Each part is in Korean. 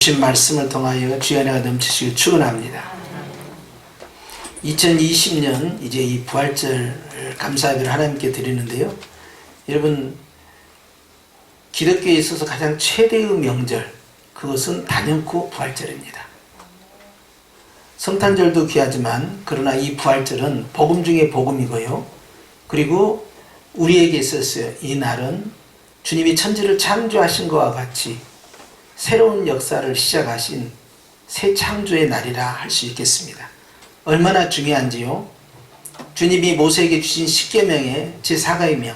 주신 말씀을 통하여 주의 은혜가 넘치시길 축원합니다. 2020년 이제 이 부활절 감사예배를 하나님께 드리는데요. 여러분, 기독교에 있어서 가장 최대의 명절, 그것은 단연코 부활절입니다. 성탄절도 귀하지만 그러나 이 부활절은 복음 중에 복음이고요. 그리고 우리에게 있어서 이 날은 주님이 천지를 창조하신 것과 같이 새로운 역사를 시작하신 새 창조의 날이라 할 수 있겠습니다. 얼마나 중요한지요. 주님이 모세에게 주신 십계명의 제4계명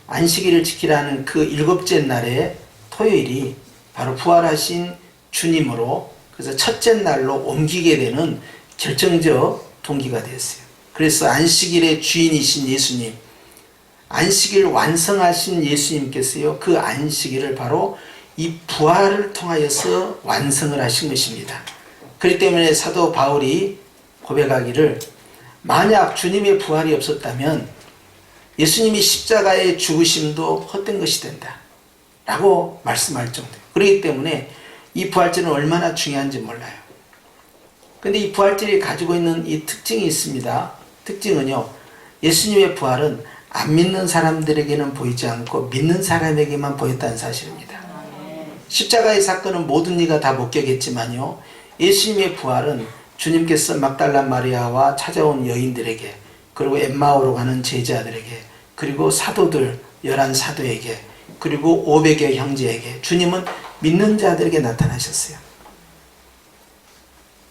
안식일을 지키라는 그 일곱째 날의 토요일이 바로 부활하신 주님으로, 그래서 첫째 날로 옮기게 되는 결정적 동기가 되었어요. 그래서 안식일의 주인이신 예수님, 안식일 완성하신 예수님께서요, 그 안식일을 바로 이 부활을 통하여서 완성을 하신 것입니다. 그렇기 때문에 사도 바울이 고백하기를, 만약 주님의 부활이 없었다면 예수님이 십자가의 죽으심도 헛된 것이 된다 라고 말씀할 정도예요. 그렇기 때문에 이 부활절은 얼마나 중요한지 몰라요. 근데 이 부활절이 가지고 있는 이 특징이 있습니다. 특징은요, 예수님의 부활은 안 믿는 사람들에게는 보이지 않고 믿는 사람에게만 보였다는 사실입니다. 십자가의 사건은 모든 이가 다 목격했지만요, 예수님의 부활은 주님께서 막달라 마리아와 찾아온 여인들에게, 그리고 엠마오로 가는 제자들에게, 그리고 사도들 11사도에게, 그리고 500여 형제에게, 주님은 믿는 자들에게 나타나셨어요.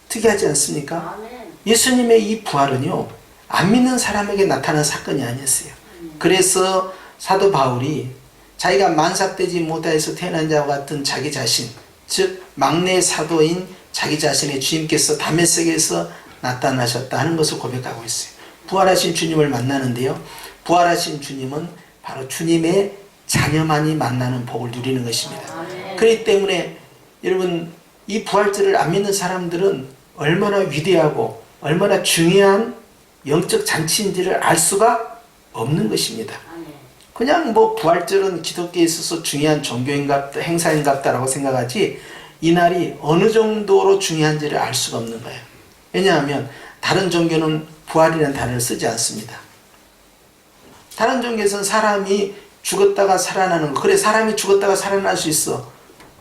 특이하지 않습니까? 예수님의 이 부활은요, 안 믿는 사람에게 나타난 사건이 아니었어요. 그래서 사도 바울이 자기가 만삭되지 못하여서 태어난 자와 같은 자기 자신, 즉 막내 사도인 자기 자신의 주님께서 다메섹에서 나타나셨다 하는 것을 고백하고 있어요. 부활하신 주님을 만나는데요, 부활하신 주님은 바로 주님의 자녀만이 만나는 복을 누리는 것입니다. 그렇기 때문에 여러분, 이 부활절을 안 믿는 사람들은 얼마나 위대하고 얼마나 중요한 영적 잔치인지를 알 수가 없는 것입니다. 그냥 뭐 부활절은 기독교에 있어서 중요한 종교인갑다, 행사인갑다라고 생각하지, 이 날이 어느 정도로 중요한지를 알 수가 없는 거예요. 왜냐하면 다른 종교는 부활이라는 단어를 쓰지 않습니다. 다른 종교에서는 사람이 죽었다가 살아나는 거, 그래 사람이 죽었다가 살아날 수 있어.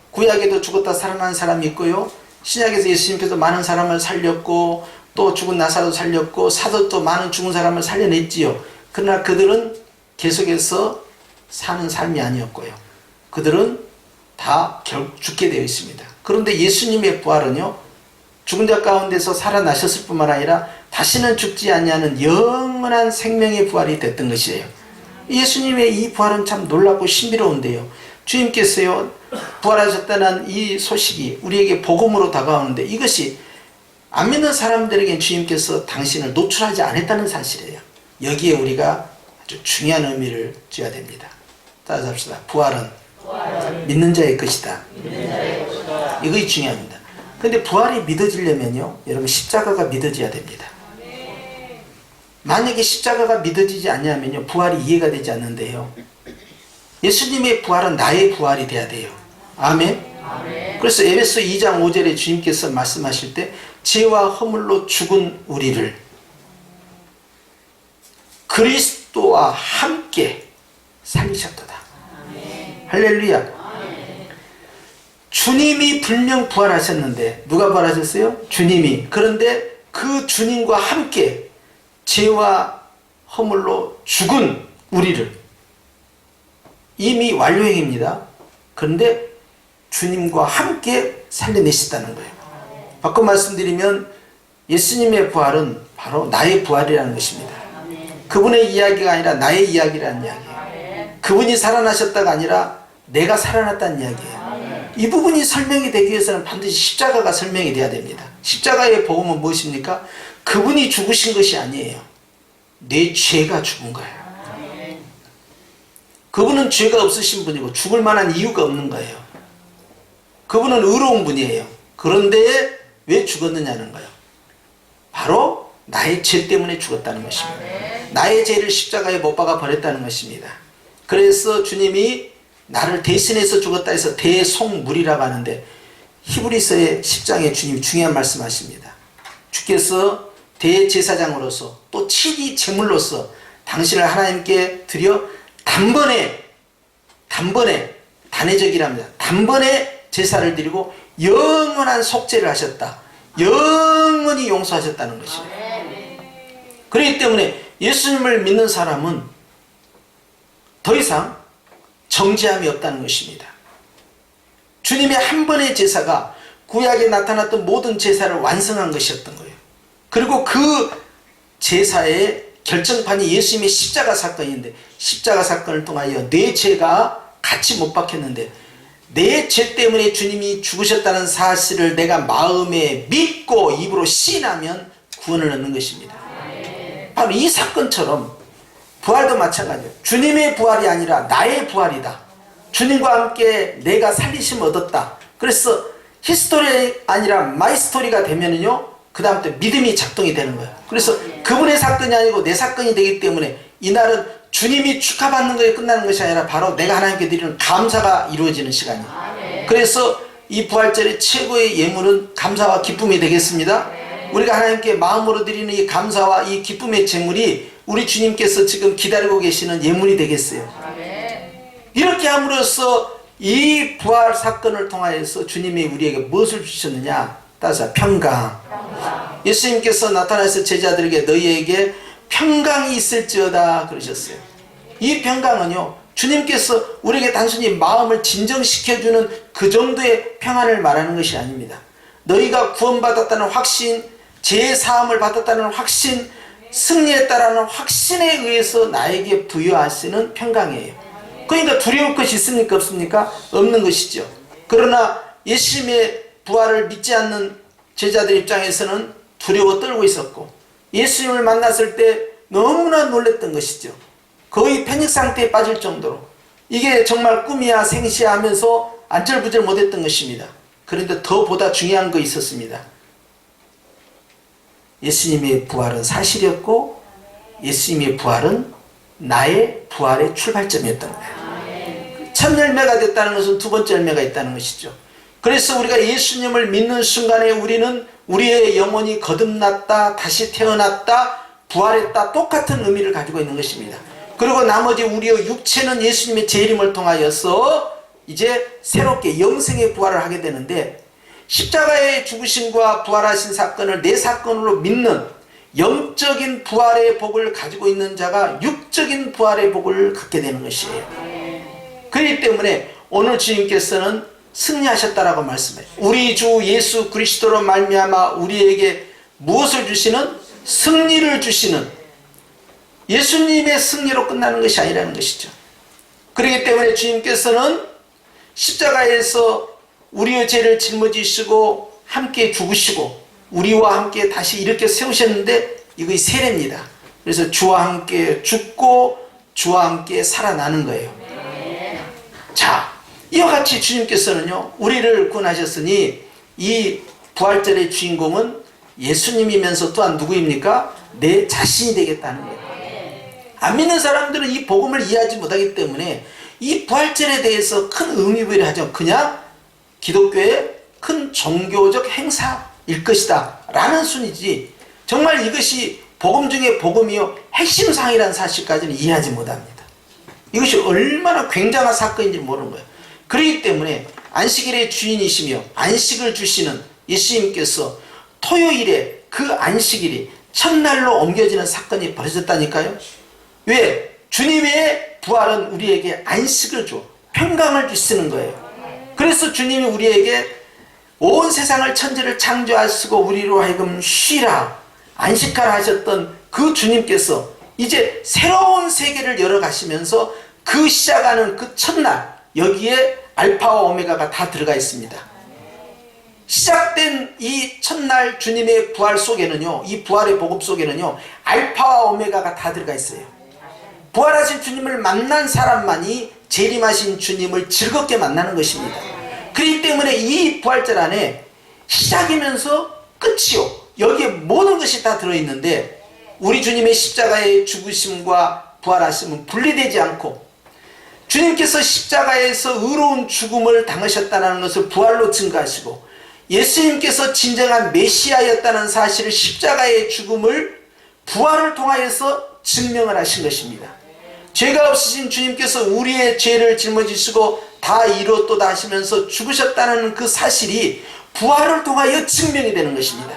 구약에도 죽었다 살아난 사람이 있고요, 신약에서 예수님께서 많은 사람을 살렸고, 또 죽은 나사로도 살렸고, 사도도 많은 죽은 사람을 살려냈지요. 그러나 그들은 계속해서 사는 삶이 아니었고요, 그들은 다 결국 죽게 되어 있습니다. 그런데 예수님의 부활은요, 죽은 자 가운데서 살아나셨을 뿐만 아니라 다시는 죽지 아니하는 영원한 생명의 부활이 됐던 것이에요. 예수님의 이 부활은 참 놀랍고 신비로운데요, 주님께서요 부활하셨다는 이 소식이 우리에게 복음으로 다가오는데, 이것이 안 믿는 사람들에게 주님께서 당신을 노출하지 않았다는 사실이에요. 여기에 우리가 아주 중요한 의미를 줘야 됩니다. 따라서 합시다. 부활은 믿는 자의 것이다. 이것이 중요합니다. 근데 부활이 믿어지려면요, 여러분, 십자가가 믿어져야 됩니다. 만약에 십자가가 믿어지지 않냐면요, 부활이 이해가 되지 않는데요, 예수님의 부활은 나의 부활이 돼야 돼요. 아멘. 그래서 에베소 2장 5절에 주님께서 말씀하실 때, 죄와 허물로 죽은 우리를 그리스도와 함께 살리셨도다. 할렐루야. 주님이 분명 부활하셨는데, 누가 부활하셨어요? 주님이. 그런데 그 주님과 함께 죄와 허물로 죽은 우리를, 이미 완료행입니다. 그런데 주님과 함께 살려내셨다는 거예요. 바꿔 말씀드리면 예수님의 부활은 바로 나의 부활이라는 것입니다. 그분의 이야기가 아니라 나의 이야기라는 이야기예요. 그분이 살아나셨다가 아니라 내가 살아났다는 이야기예요. 이 부분이 설명이 되기 위해서는 반드시 십자가가 설명이 돼야 됩니다. 십자가의 복음은 무엇입니까? 그분이 죽으신 것이 아니에요. 내 죄가 죽은 거예요. 그분은 죄가 없으신 분이고 죽을 만한 이유가 없는 거예요. 그분은 의로운 분이에요. 그런데 왜 죽었느냐는 거예요. 바로 나의 죄 때문에 죽었다는 것입니다. 나의 죄를 십자가에 못 박아 버렸다는 것입니다. 그래서 주님이 나를 대신해서 죽었다 해서 대속물이라고 하는데, 히브리서의 10장에 주님이 중요한 말씀하십니다. 주께서 대제사장으로서 또 7위 제물로서 당신을 하나님께 드려 단번에 단회적이랍니다. 단번에 제사를 드리고 영원한 속죄를 하셨다. 영원히 용서하셨다는 것입니다. 그렇기 때문에 예수님을 믿는 사람은 더 이상 정죄함이 없다는 것입니다. 주님의 한 번의 제사가 구약에 나타났던 모든 제사를 완성한 것이었던 거예요. 그리고 그 제사의 결정판이 예수님의 십자가 사건인데, 십자가 사건을 통하여 내 죄가 같이 못 박혔는데 내 죄 때문에 주님이 죽으셨다는 사실을 내가 마음에 믿고 입으로 시인하면 구원을 얻는 것입니다. 바로 이 사건처럼 부활도 마찬가지예요. 주님의 부활이 아니라 나의 부활이다. 주님과 함께 내가 살리심을 얻었다. 그래서 히스토리 아니라 마이 스토리가 되면은요, 그 다음부터 믿음이 작동이 되는 거예요. 그래서 그분의 사건이 아니고 내 사건이 되기 때문에 이날은 주님이 축하받는 것에 끝나는 것이 아니라 바로 내가 하나님께 드리는 감사가 이루어지는 시간이에요. 그래서 이 부활절의 최고의 예물은 감사와 기쁨이 되겠습니다. 우리가 하나님께 마음으로 드리는 이 감사와 이 기쁨의 제물이 우리 주님께서 지금 기다리고 계시는 예물이 되겠어요. 이렇게 함으로써 이 부활 사건을 통하여서 주님이 우리에게 무엇을 주셨느냐? 따라서 평강. 예수님께서 나타나서 제자들에게 너희에게 평강이 있을지어다 그러셨어요. 이 평강은요, 주님께서 우리에게 단순히 마음을 진정시켜주는 그 정도의 평안을 말하는 것이 아닙니다. 너희가 구원받았다는 확신, 죄사함을 받았다는 확신, 승리했다라는 확신에 의해서 나에게 부여하시는 평강이에요. 그러니까 두려울 것이 있습니까? 없습니까? 없는 것이죠. 그러나 예수님의 부활을 믿지 않는 제자들 입장에서는 두려워 떨고 있었고, 예수님을 만났을 때 너무나 놀랬던 것이죠. 거의 패닉 상태에 빠질 정도로 이게 정말 꿈이야 생시야 하면서 안절부절 못했던 것입니다. 그런데 더 보다 중요한 거 있었습니다. 예수님의 부활은 사실이었고 예수님의 부활은 나의 부활의 출발점이었던 거예요. 첫 열매가 됐다는 것은 두 번째 열매가 있다는 것이죠. 그래서 우리가 예수님을 믿는 순간에 우리는 우리의 영혼이 거듭났다, 다시 태어났다, 부활했다, 똑같은 의미를 가지고 있는 것입니다. 그리고 나머지 우리의 육체는 예수님의 재림을 통하여서 이제 새롭게 영생의 부활을 하게 되는데, 십자가의 죽으심과 부활하신 사건을 내 사건으로 믿는 영적인 부활의 복을 가지고 있는 자가 육적인 부활의 복을 갖게 되는 것이에요. 그렇기 때문에 오늘 주님께서는 승리하셨다라고 말씀해요. 우리 주 예수 그리스도로 말미암아 우리에게 무엇을 주시는? 승리를 주시는, 예수님의 승리로 끝나는 것이 아니라는 것이죠. 그렇기 때문에 주님께서는 십자가에서 우리의 죄를 짊어지시고 함께 죽으시고 우리와 함께 다시 이렇게 세우셨는데, 이것이 세례입니다. 그래서 주와 함께 죽고 주와 함께 살아나는 거예요. 자, 이와 같이 주님께서는요, 우리를 구원하셨으니 이 부활절의 주인공은 예수님이면서 또한 누구입니까? 내 자신이 되겠다는 거예요. 안 믿는 사람들은 이 복음을 이해하지 못하기 때문에 이 부활절에 대해서 큰 의미부여를 하죠. 그냥 기독교의 큰 종교적 행사일 것이다 라는 순이지, 정말 이것이 복음 중에 복음이요 핵심상이라는 사실까지는 이해하지 못합니다. 이것이 얼마나 굉장한 사건인지 모르는 거예요. 그렇기 때문에 안식일의 주인이시며 안식을 주시는 예수님께서 토요일에 그 안식일이 첫날로 옮겨지는 사건이 벌어졌다니까요. 왜? 주님의 부활은 우리에게 안식을 줘, 평강을 주시는 거예요. 그래서 주님이 우리에게 온 세상을 천지를 창조하시고 우리로 하여금 쉬라, 안식하라 하셨던 그 주님께서 이제 새로운 세계를 열어가시면서 그 시작하는 그 첫날, 여기에 알파와 오메가가 다 들어가 있습니다. 시작된 이 첫날 주님의 부활 속에는요, 이 부활의 복음 속에는요, 알파와 오메가가 다 들어가 있어요. 부활하신 주님을 만난 사람만이 재림하신 주님을 즐겁게 만나는 것입니다. 그렇기 때문에 이 부활절 안에 시작이면서 끝이요, 여기에 모든 것이 다 들어있는데, 우리 주님의 십자가의 죽으심과 부활하심은 분리되지 않고, 주님께서 십자가에서 의로운 죽음을 당하셨다는 것을 부활로 증거하시고, 예수님께서 진정한 메시아였다는 사실을 십자가의 죽음을 부활을 통하여서 증명을 하신 것입니다. 죄가 없으신 주님께서 우리의 죄를 짊어지시고 다 이뤘도다 하시면서 죽으셨다는 그 사실이 부활을 통하여 증명이 되는 것입니다.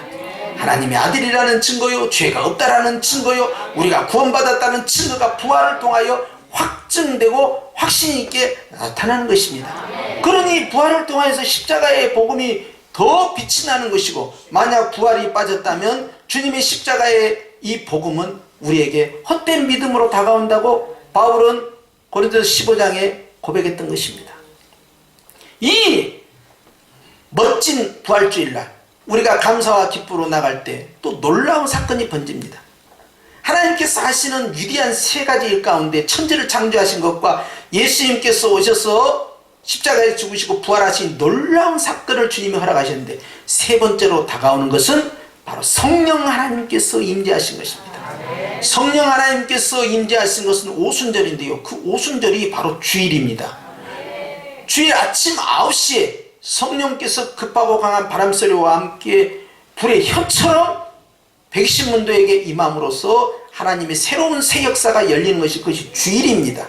하나님의 아들이라는 증거요, 죄가 없다라는 증거요, 우리가 구원받았다는 증거가 부활을 통하여 확증되고 확신 있게 나타나는 것입니다. 그러니 부활을 통하여서 십자가의 복음이 더 빛이 나는 것이고, 만약 부활이 빠졌다면 주님의 십자가의 이 복음은 우리에게 헛된 믿음으로 다가온다고 바울은 고린도서 15장에 고백했던 것입니다. 이 멋진 부활주일날 우리가 감사와 기쁨으로 나갈 때 또 놀라운 사건이 번집니다. 하나님께서 하시는 위대한 세 가지 일 가운데 천지를 창조하신 것과 예수님께서 오셔서 십자가에 죽으시고 부활하신 놀라운 사건을 주님이 허락하셨는데, 세 번째로 다가오는 것은 바로 성령 하나님께서 임재하신 것입니다. 성령 하나님께서 임재하신 것은 오순절인데요, 그 오순절이 바로 주일입니다. 주일 아침 9시에 성령께서 급하고 강한 바람소리와 함께 불의 혀처럼 백신문도에게 임함으로써 하나님의 새로운 새 역사가 열리는 것이, 그것이 주일입니다.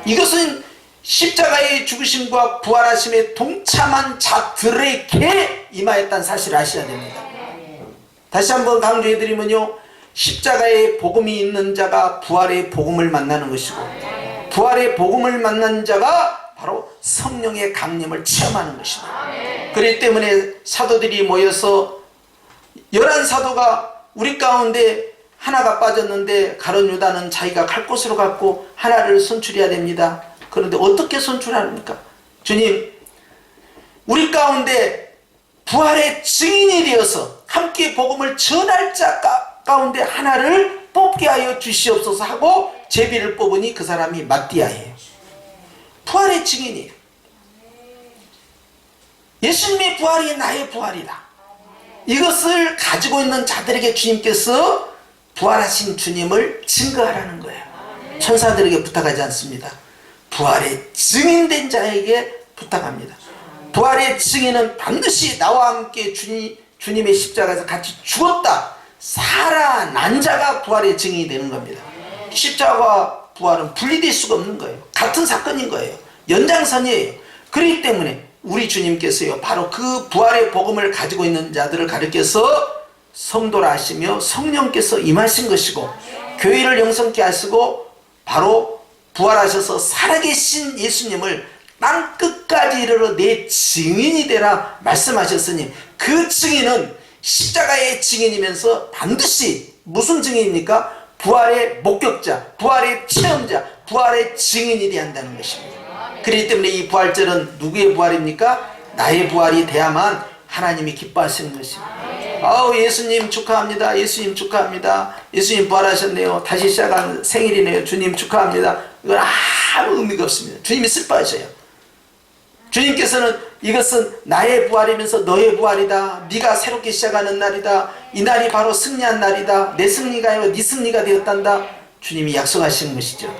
이것은 십자가의 죽으심과 부활하심에 동참한 자들에게 임하였다는 사실을 아셔야 됩니다. 다시 한번 강조해드리면요, 십자가의 복음이 있는 자가 부활의 복음을 만나는 것이고, 부활의 복음을 만난 자가 바로 성령의 강림을 체험하는 것입니다. 그렇기 때문에 사도들이 모여서 11사도가 우리 가운데 하나가 빠졌는데 가룟 유다는 자기가 갈 곳으로 갔고 하나를 선출해야 됩니다. 그런데 어떻게 선출합니까? 주님, 우리 가운데 부활의 증인이 되어서 함께 복음을 전할 자 가운데 하나를 뽑게 하여 주시옵소서 하고 제비를 뽑으니 그 사람이 마띠아예요. 부활의 증인이에요. 예수님의 부활이 나의 부활이다. 이것을 가지고 있는 자들에게 주님께서 부활하신 주님을 증거하라는 거예요. 천사들에게 부탁하지 않습니다. 부활의 증인된 자에게 부탁합니다. 부활의 증인은 반드시 나와 함께 주님의 십자가에서 같이 죽었다, 살아난 자가 부활의 증인이 되는 겁니다. 십자가와 부활은 분리될 수가 없는 거예요. 같은 사건인 거예요. 연장선이에요. 그렇기 때문에 우리 주님께서요, 바로 그 부활의 복음을 가지고 있는 자들을 가리켜서 성도라 하시며 성령께서 임하신 것이고, 교회를 영성케 하시고 바로 부활하셔서 살아계신 예수님을 땅 끝까지 이르러 내 증인이 되라 말씀하셨으니, 그 증인은 십자가의 증인이면서 반드시 무슨 증인입니까? 부활의 목격자, 부활의 체험자, 부활의 증인이 되어야 한다는 것입니다. 그렇기 때문에 이 부활절은 누구의 부활입니까? 나의 부활이 돼야만 하나님이 기뻐하시는 것입니다. 아우, 예수님 축하합니다. 예수님 축하합니다. 예수님 부활하셨네요. 다시 시작한 생일이네요. 주님 축하합니다. 이건 아무 의미가 없습니다. 주님이 슬퍼하셔요. 주님께서는 이것은 나의 부활이면서 너의 부활이다. 네가 새롭게 시작하는 날이다. 이 날이 바로 승리한 날이다. 내 승리가 아니라 네 승리가 되었단다. 주님이 약속하시는 것이죠.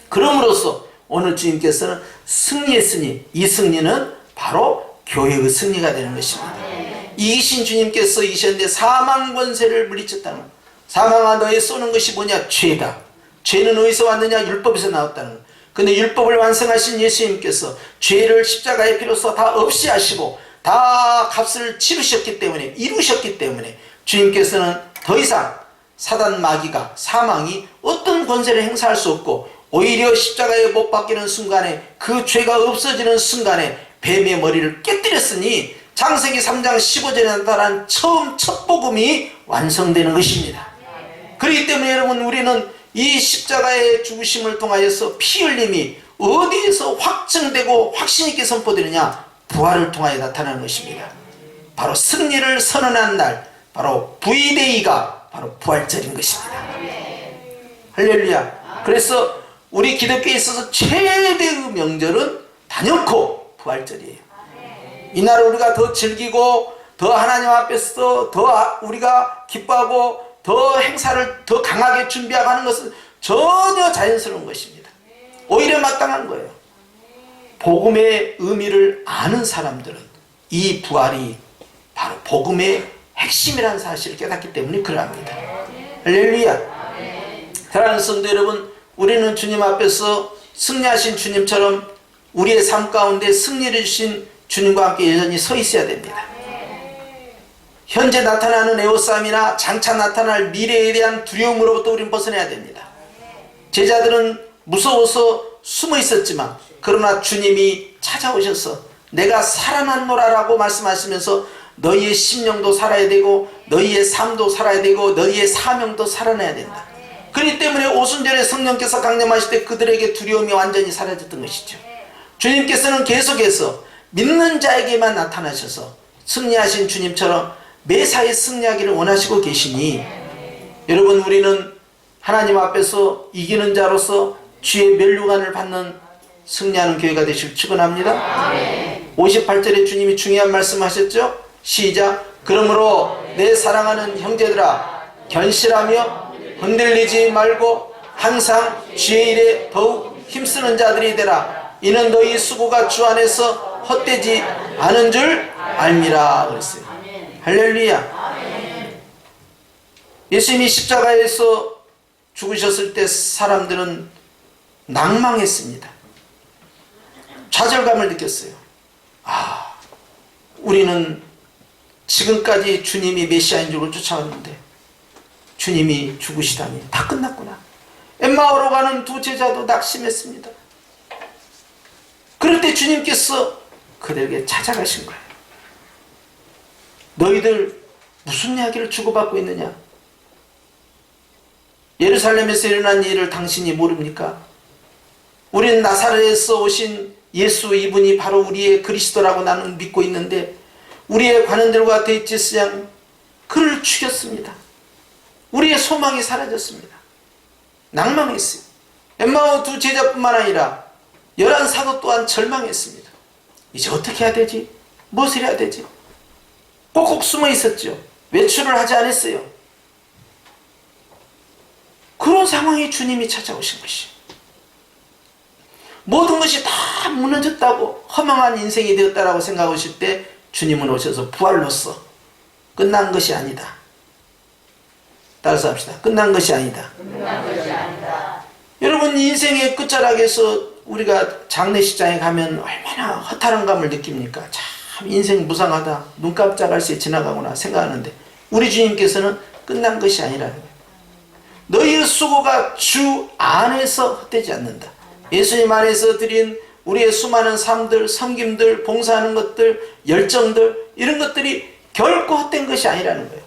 그럼으로써 오늘 주님께서는 승리했으니 이 승리는 바로 교회의 승리가 되는 것입니다. 이기신 주님께서 이셨는데 사망 권세를 물리쳤다는 것. 사망아, 너에 쏘는 것이 뭐냐? 죄다. 죄는 어디서 왔느냐? 율법에서 나왔다는 것. 근데 율법을 완성하신 예수님께서 죄를 십자가의 피로써 다 없이 하시고 다 값을 치르셨기 때문에, 이루셨기 때문에 주님께서는 더 이상 사단 마귀가, 사망이 어떤 권세를 행사할 수 없고, 오히려 십자가에 못 박히는 순간에, 그 죄가 없어지는 순간에 뱀의 머리를 깨뜨렸으니 창세기 3장 15절에 나타난 처음 첫 복음이 완성되는 것입니다. 그렇기 때문에 여러분, 우리는 이 십자가의 죽으심을 통하여서 피 흘림이 어디에서 확증되고 확신있게 선포되느냐? 부활을 통하여 나타나는 것입니다. 바로 승리를 선언한 날, 바로 V-Day가 바로 부활절인 것입니다. 할렐루야. 그래서 우리 기독교에 있어서 최대의 명절은 단연코 부활절이에요. 이날 우리가 더 즐기고 더 하나님 앞에서 더 우리가 기뻐하고 더 행사를 더 강하게 준비하고 하는 것은 전혀 자연스러운 것입니다. 오히려 마땅한 거예요. 복음의 의미를 아는 사람들은 이 부활이 복음의 핵심이라는 사실을 깨닫기 때문에 그러합니다. 할렐루야. 사랑하는 성도 여러분, 우리는 주님 앞에서 승리하신 주님처럼 우리의 삶 가운데 승리를 주신 주님과 함께 여전히 서 있어야 됩니다. 현재 나타나는 애호싸움이나 장차 나타날 미래에 대한 두려움으로부터 우리는 벗어나야 됩니다. 제자들은 무서워서 숨어 있었지만 그러나 주님이 찾아오셔서 내가 살아났노라라고 말씀하시면서 너희의 심령도 살아야 되고 너희의 삶도 살아야 되고 너희의 사명도 살아나야 된다. 그렇기 때문에 오순절에 성령께서 강림하실 때 그들에게 두려움이 완전히 사라졌던 것이죠. 주님께서는 계속해서 믿는 자에게만 나타나셔서 승리하신 주님처럼 매사에 승리하기를 원하시고 계시니 여러분, 우리는 하나님 앞에서 이기는 자로서 주의 면류관을 받는 승리하는 교회가 되시길 축원합니다. 58절에 주님이 중요한 말씀 하셨죠. 시작. 그러므로 내 사랑하는 형제들아, 견실하며 흔들리지 말고 항상 주의 일에 더욱 힘쓰는 자들이 되라. 이는 너희 수고가 주 안에서 헛되지 않은 줄 알미라 그랬어요. 할렐루야. 예수님이 십자가에서 죽으셨을 때 사람들은 낭망했습니다. 좌절감을 느꼈어요. 우리는 지금까지 주님이 메시아인 줄 쫓아왔는데 주님이 죽으시다니 다 끝났구나. 엠마오로 가는 두 제자도 낙심했습니다. 그럴 때 주님께서 그들에게 찾아가신 거예요. 너희들 무슨 이야기를 주고받고 있느냐? 예루살렘에서 일어난 일을 당신이 모릅니까? 우리는 나사렛에서 오신 예수, 이분이 바로 우리의 그리스도라고 나는 믿고 있는데 우리의 관원들과 대제사장 그를 죽였습니다. 우리의 소망이 사라졌습니다. 낭망했어요. 엠마오 두 제자뿐만 아니라 11사도 또한 절망했습니다. 이제 어떻게 해야 되지? 무엇을 해야 되지? 꼭꼭 숨어 있었죠. 외출을 하지 않았어요. 그런 상황에 주님이 찾아오신 것이, 모든 것이 다 무너졌다고 허망한 인생이 되었다라고 생각하실 때 주님은 오셔서 부활로써 끝난 것이 아니다. 따라서 합시다. 끝난 것이 아니다. 여러분, 인생의 끝자락에서 우리가 장례식장에 가면 얼마나 허탈한 감을 느낍니까? 참 인생 무상하다, 눈 깜짝할 새 지나가구나 생각하는데 우리 주님께서는 끝난 것이 아니라는 거예요. 너희의 수고가 주 안에서 헛되지 않는다. 예수님 안에서 드린 우리의 수많은 삶들, 섬김들, 봉사하는 것들, 열정들, 이런 것들이 결코 헛된 것이 아니라는 거예요.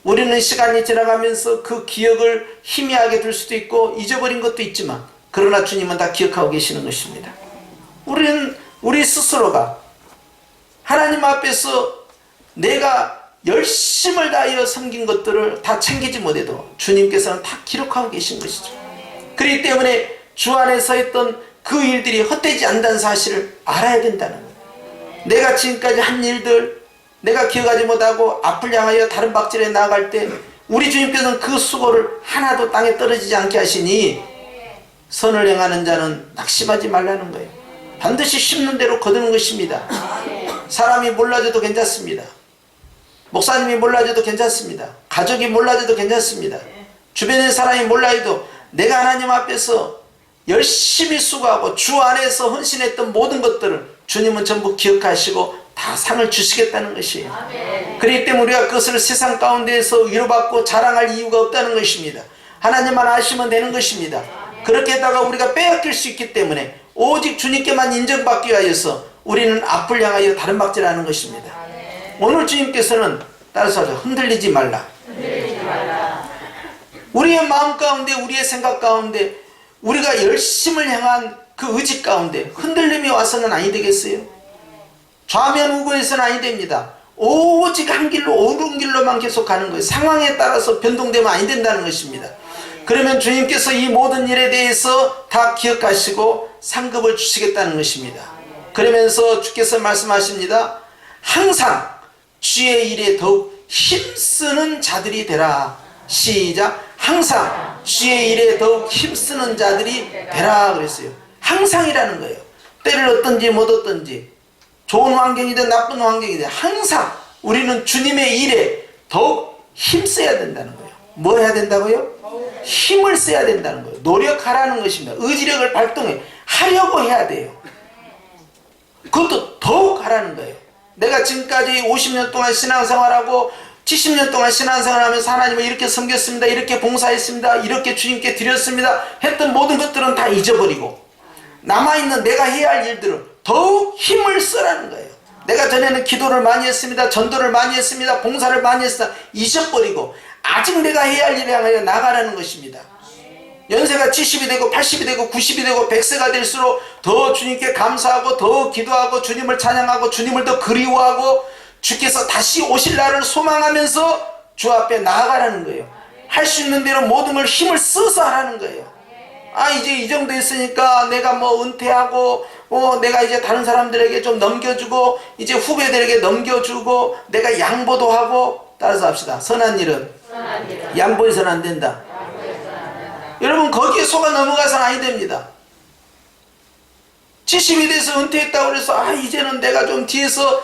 우리는 시간이 지나가면서 그 기억을 희미하게 둘 수도 있고 잊어버린 것도 있지만 그러나 주님은 다 기억하고 계시는 것입니다. 우리는 우리 스스로가 하나님 앞에서 내가 열심을 다하여 섬긴 것들을 다 챙기지 못해도 주님께서는 다 기록하고 계신 것이죠. 그렇기 때문에 주 안에서 했던 그 일들이 헛되지 않다는 사실을 알아야 된다는 거예요. 내가 지금까지 한 일들 내가 기억하지 못하고 앞을 향하여 다른 박질에 나아갈 때 우리 주님께서는 그 수고를 하나도 땅에 떨어지지 않게 하시니 선을 행하는 자는 낙심하지 말라는 거예요. 반드시 심는 대로 거두는 것입니다. 사람이 몰라줘도 괜찮습니다. 목사님이 몰라줘도 괜찮습니다. 가족이 몰라줘도 괜찮습니다. 주변의 사람이 몰라도 내가 하나님 앞에서 열심히 수고하고 주 안에서 헌신했던 모든 것들을 주님은 전부 기억하시고 다 상을 주시겠다는 것이에요. 그렇기 때문에 우리가 그것을 세상 가운데에서 위로받고 자랑할 이유가 없다는 것입니다. 하나님만 아시면 되는 것입니다. 그렇게 하다가 우리가 빼앗길 수 있기 때문에 오직 주님께만 인정받기 위하여서 우리는 앞을 향하여 다른 박질하는 것입니다. 오늘 주님께서는 따라서 하죠. 흔들리지 말라. 우리의 마음 가운데, 우리의 생각 가운데, 우리가 열심을 향한 그 의지 가운데 흔들림이 와서는 아니 되겠어요? 좌면 우고해서는 아니 됩니다. 오직 한 길로, 옳은 길로만 계속 가는 거예요. 상황에 따라서 변동되면 아니 된다는 것입니다. 그러면 주님께서 이 모든 일에 대해서 다 기억하시고 상급을 주시겠다는 것입니다. 그러면서 주께서 말씀하십니다. 항상 주의 일에 더욱 힘쓰는 자들이 되라. 시작. 항상 주의 일에 더욱 힘쓰는 자들이 되라 그랬어요. 항상이라는 거예요. 때를 얻든지 못 얻든지, 좋은 환경이든 나쁜 환경이든 항상 우리는 주님의 일에 더욱 힘써야 된다는 거예요. 뭐 해야 된다고요? 힘을 써야 된다는 거예요. 노력하라는 것입니다. 의지력을 발동해 하려고 해야 돼요. 그것도 더욱 하라는 거예요. 내가 지금까지 50년 동안 신앙생활하고 70년 동안 신앙생활하면서 하나님을 이렇게 섬겼습니다. 이렇게 봉사했습니다. 이렇게 주님께 드렸습니다. 했던 모든 것들은 다 잊어버리고 남아있는 내가 해야 할 일들은 더욱 힘을 쓰라는 거예요. 내가 전에는 기도를 많이 했습니다. 전도를 많이 했습니다. 봉사를 많이 했습니다. 잊어버리고 아직 내가 해야 할 일을 향하여 나가라는 것입니다. 연세가 70이 되고 80이 되고 90이 되고 100세가 될수록 더 주님께 감사하고 더 기도하고 주님을 찬양하고 주님을 더 그리워하고 주께서 다시 오실 날을 소망하면서 주 앞에 나아가라는 거예요. 할 수 있는 대로 모든 걸 힘을 써서 하라는 거예요. 아, 이제 이 정도 했으니까 내가 뭐 은퇴하고 내가 이제 다른 사람들에게 좀 넘겨주고 이제 후배들에게 넘겨주고 내가 양보도 하고. 따라서 합시다. 선한 일은 양보해서는 안 된다. 여러분 거기에 속아 넘어가서는 아니 됩니다. 70이 돼서 은퇴했다고 그래서 아 이제는 내가 좀 뒤에서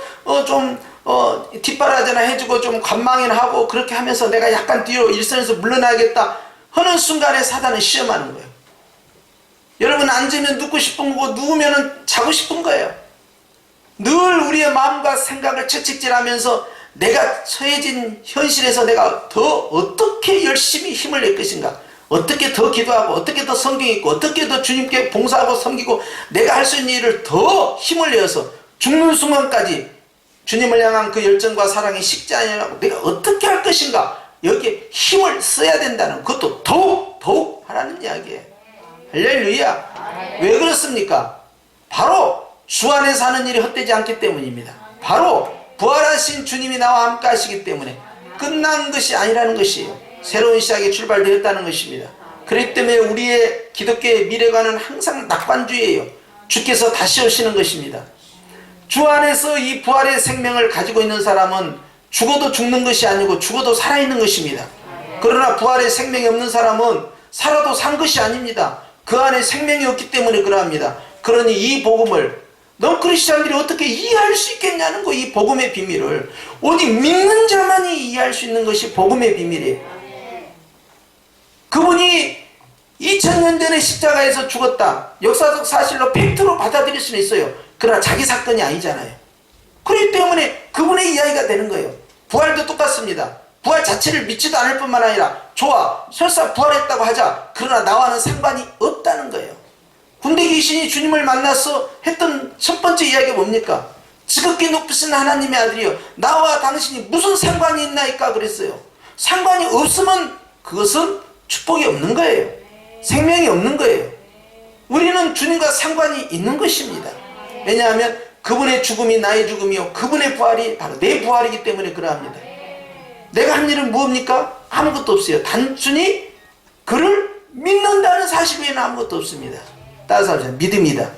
뒷바라지나 해주고 좀 관망이나 하고 그렇게 하면서 내가 약간 뒤로 일선에서 물러나야겠다 하는 순간에 사단은 시험하는 거예요. 여러분 앉으면 눕고 싶은 거고 누우면 자고 싶은 거예요. 늘 우리의 마음과 생각을 채찍질하면서 내가 처해진 현실에서 내가 더 어떻게 열심히 힘을 낼 것인가, 어떻게 더 기도하고 어떻게 더 성경 읽고 어떻게 더 주님께 봉사하고 섬기고 내가 할 수 있는 일을 더 힘을 내어서 죽는 순간까지 주님을 향한 그 열정과 사랑이 식지 아니하고 내가 어떻게 할 것인가, 여기에 힘을 써야 된다는 그것도 더욱 하라는 이야기예요. 할렐루야. 왜 그렇습니까? 바로 주 안에 사는 일이 헛되지 않기 때문입니다. 바로 부활하신 주님이 나와 함께 하시기 때문에 끝난 것이 아니라는 것이에요. 새로운 시작이 출발되었다는 것입니다. 그렇기 때문에 우리의 기독교의 미래관은 항상 낙관주의예요. 주께서 다시 오시는 것입니다. 주 안에서 이 부활의 생명을 가지고 있는 사람은 죽어도 죽는 것이 아니고 죽어도 살아있는 것입니다. 그러나 부활의 생명이 없는 사람은 살아도 산 것이 아닙니다. 그 안에 생명이 없기 때문에 그러합니다. 그러니 이 복음을 넌 크리스찬들이 어떻게 이해할 수 있겠냐는 거, 이 복음의 비밀을 오직 믿는 자만이 이해할 수 있는 것이 복음의 비밀이에요. 그분이 2000년 전에 십자가에서 죽었다, 역사적 사실로 팩트로 받아들일 수는 있어요. 그러나 자기 사건이 아니잖아요. 그렇기 때문에 그분의 이야기가 되는 거예요. 부활도 똑같습니다. 부활 자체를 믿지도 않을 뿐만 아니라 좋아, 설사 부활했다고 하자, 그러나 나와는 상관이 없다는 거예요. 군대 귀신이 주님을 만나서 했던 첫 번째 이야기가 뭡니까? 지극히 높으신 하나님의 아들이여, 나와 당신이 무슨 상관이 있나이까 그랬어요. 상관이 없으면 그것은 축복이 없는 거예요. 생명이 없는 거예요. 우리는 주님과 상관이 있는 것입니다. 왜냐하면 그분의 죽음이 나의 죽음이요 그분의 부활이 바로 내 부활이기 때문에 그러합니다. 내가 한 일은 무엇입니까? 아무것도 없어요. 단순히 그를 믿는다는 사실 외에는 아무것도 없습니다. 따라서 하자. 믿음이다.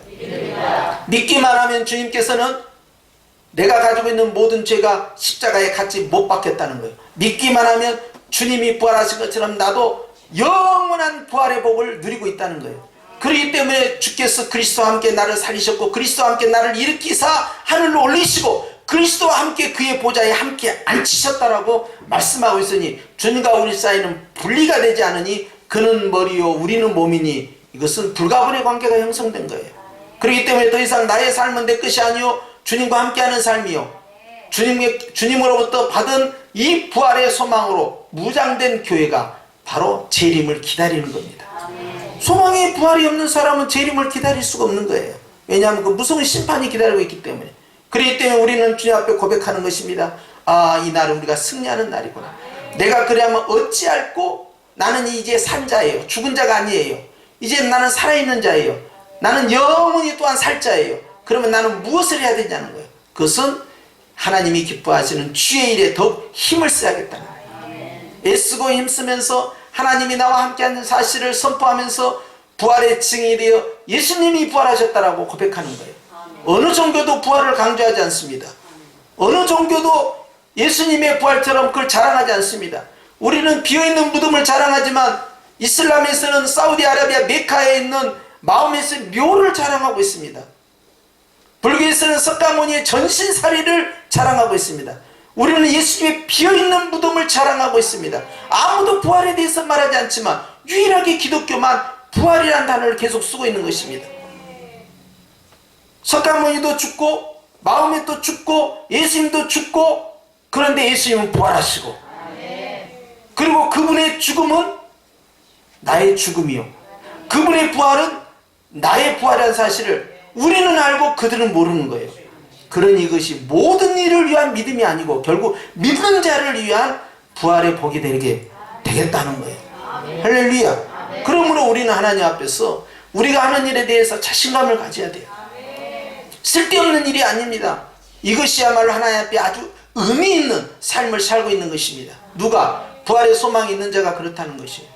믿기만 하면 주님께서는 내가 가지고 있는 모든 죄가 십자가에 같이 못 박혔다는 거예요. 믿기만 하면 주님이 부활하신 것처럼 나도 영원한 부활의 복을 누리고 있다는 거예요. 그렇기 때문에 주께서 그리스도와 함께 나를 살리셨고 그리스도와 함께 나를 일으키사 하늘로 올리시고 그리스도와 함께 그의 보좌에 함께 앉히셨다라고 말씀하고 있으니 주님과 우리 사이는 분리가 되지 않으니 그는 머리요 우리는 몸이니 이것은 불가분의 관계가 형성된 거예요. 그렇기 때문에 더 이상 나의 삶은 내 것이 아니요 주님과 함께하는 삶이요 주님으로부터 받은 이 부활의 소망으로 무장된 교회가 바로 재림을 기다리는 겁니다. 소망의 부활이 없는 사람은 재림을 기다릴 수가 없는 거예요. 왜냐하면 그 무서운 심판이 기다리고 있기 때문에. 그렇기 때문에 우리는 주님 앞에 고백하는 것입니다. 아, 이 날은 우리가 승리하는 날이구나. 내가 그래야만 어찌할꼬 나는 이제 산 자예요. 죽은 자가 아니에요. 이제 나는 살아있는 자예요. 나는 영원히 또한 살 자예요. 그러면 나는 무엇을 해야 되냐는 거예요. 그것은 하나님이 기뻐하시는 주의 일에 더욱 힘을 써야겠다는 거예요. 애쓰고 힘쓰면서 하나님이 나와 함께하는 사실을 선포하면서 부활의 증인이 되어 예수님이 부활하셨다라고 고백하는 거예요. 어느 종교도 부활을 강조하지 않습니다. 어느 종교도 예수님의 부활처럼 그걸 자랑하지 않습니다. 우리는 비어있는 무덤을 자랑하지만 이슬람에서는 사우디아라비아 메카에 있는 마호메트의 묘를 자랑하고 있습니다. 불교에서는 석가모니의 전신살이를 자랑하고 있습니다. 우리는 예수님의 비어있는 무덤을 자랑하고 있습니다. 아무도 부활에 대해서 말하지 않지만 유일하게 기독교만 부활이라는 단어를 계속 쓰고 있는 것입니다. 석가모니도 죽고 마호메도 죽고 예수님도 죽고, 그런데 예수님은 부활하시고, 그리고 그분의 죽음은 나의 죽음이요, 그분의 부활은 나의 부활이라는 사실을 우리는 알고 그들은 모르는 거예요. 그러니 이것이 모든 일을 위한 믿음이 아니고 결국 믿는 자를 위한 부활의 복이 되겠다는 거예요. 할렐루야. 그러므로 우리는 하나님 앞에서 우리가 하는 일에 대해서 자신감을 가져야 돼요. 쓸데없는 일이 아닙니다. 이것이야말로 하나님 앞에 아주 의미 있는 삶을 살고 있는 것입니다. 누가? 부활의 소망이 있는 자가 그렇다는 것이에요.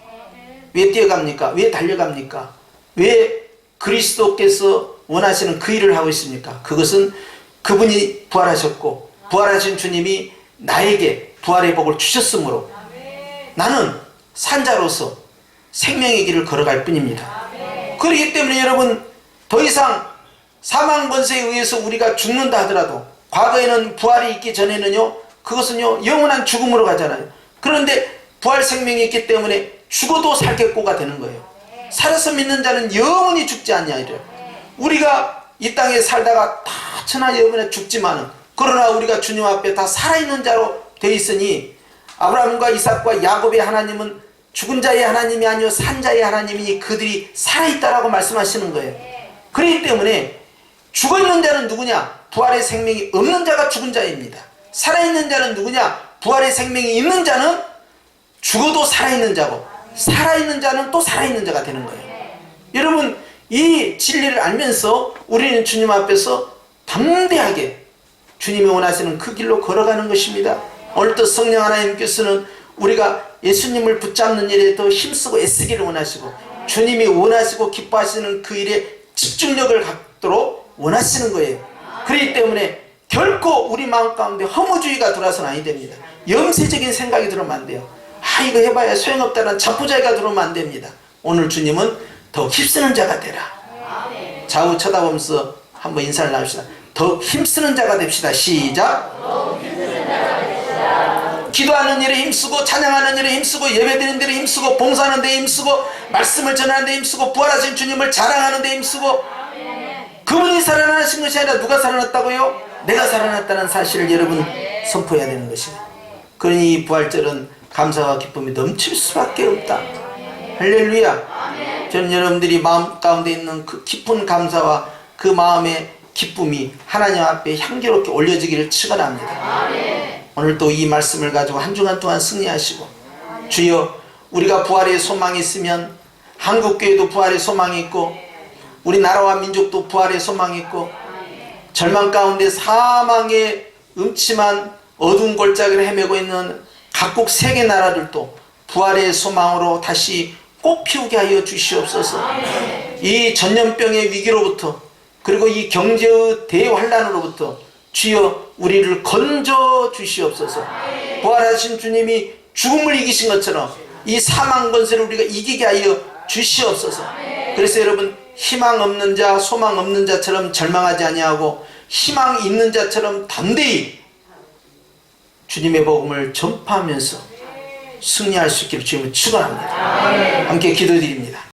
왜 뛰어갑니까? 왜 달려갑니까? 왜 그리스도께서 원하시는 그 일을 하고 있습니까? 그것은 그분이 부활하셨고 부활하신 주님이 나에게 부활의 복을 주셨으므로 나는 산자로서 생명의 길을 걸어갈 뿐입니다. 그렇기 때문에 여러분, 더 이상 사망 권세에 의해서 우리가 죽는다 하더라도, 과거에는 부활이 있기 전에는요, 그것은요 영원한 죽음으로 가잖아요. 그런데 부활 생명이 있기 때문에 죽어도 살겠고가 되는 거예요. 살아서 믿는 자는 영원히 죽지 않냐 이래요. 우리가 이 땅에 살다가 다 천하 영원에 죽지만은, 그러나 우리가 주님 앞에 다 살아있는 자로 되어 있으니, 아브라함과 이삭과 야곱의 하나님은 죽은 자의 하나님이 아니요 산 자의 하나님이니 그들이 살아있다라고 말씀하시는 거예요. 그렇기 때문에 죽어있는 자는 누구냐? 부활의 생명이 없는 자가 죽은 자입니다. 살아있는 자는 누구냐? 부활의 생명이 있는 자는 죽어도 살아있는 자고, 살아있는 자는 또 살아있는 자가 되는 거예요. 여러분, 이 진리를 알면서 우리는 주님 앞에서 담대하게 주님이 원하시는 그 길로 걸어가는 것입니다. 오늘도 성령 하나님께서는 우리가 예수님을 붙잡는 일에 더 힘쓰고 애쓰기를 원하시고, 주님이 원하시고 기뻐하시는 그 일에 집중력을 갖도록 원하시는 거예요. 그렇기 때문에 결코 우리 마음 가운데 허무주의가 들어와서는 아니 됩니다. 염세적인 생각이 들어오면 안 돼요. 이거 해봐야 소용없다는 자포자기가 들어오면 안 됩니다. 오늘 주님은 더 힘쓰는 자가 되라. 좌우 쳐다보면서 한번 인사를 나눕시다. 더 힘쓰는 자가 됩시다. 시작. 기도하는 일에 힘쓰고, 찬양하는 일에 힘쓰고, 예배드리는 데에 힘쓰고, 봉사하는 데에 힘쓰고, 말씀을 전하는 데에 힘쓰고, 부활하신 주님을 자랑하는 데에 힘쓰고. 그분이 살아나신 것이 아니라 누가 살아났다고요? 내가 살아났다는 사실을 여러분 선포해야 되는 것입니다. 그러니 이 부활절은 감사와 기쁨이 넘칠 수밖에 없다. 할렐루야. 저는 여러분들이 마음 가운데 있는 그 깊은 감사와 그 마음의 기쁨이 하나님 앞에 향기롭게 올려지기를 축원합니다. 오늘 또 이 말씀을 가지고 한 주간 동안 승리하시고, 주여, 우리가 부활의 소망이 있으면 한국교회도 부활의 소망이 있고, 우리나라와 민족도 부활의 소망이 있고, 절망 가운데 사망의 음침한 어두운 골짜기를 헤매고 있는 각국 세계 나라들도 부활의 소망으로 다시 꽃피우게 하여 주시옵소서. 이 전염병의 위기로부터, 그리고 이 경제의 대환란으로부터 주여 우리를 건져 주시옵소서. 부활하신 주님이 죽음을 이기신 것처럼 이 사망 권세를 우리가 이기게 하여 주시옵소서. 그래서 여러분, 희망 없는 자, 소망 없는 자처럼 절망하지 아니하고 희망 있는 자처럼 담대히 주님의 복음을 전파하면서 승리할 수 있기를 주님을 축원합니다. 함께 기도드립니다.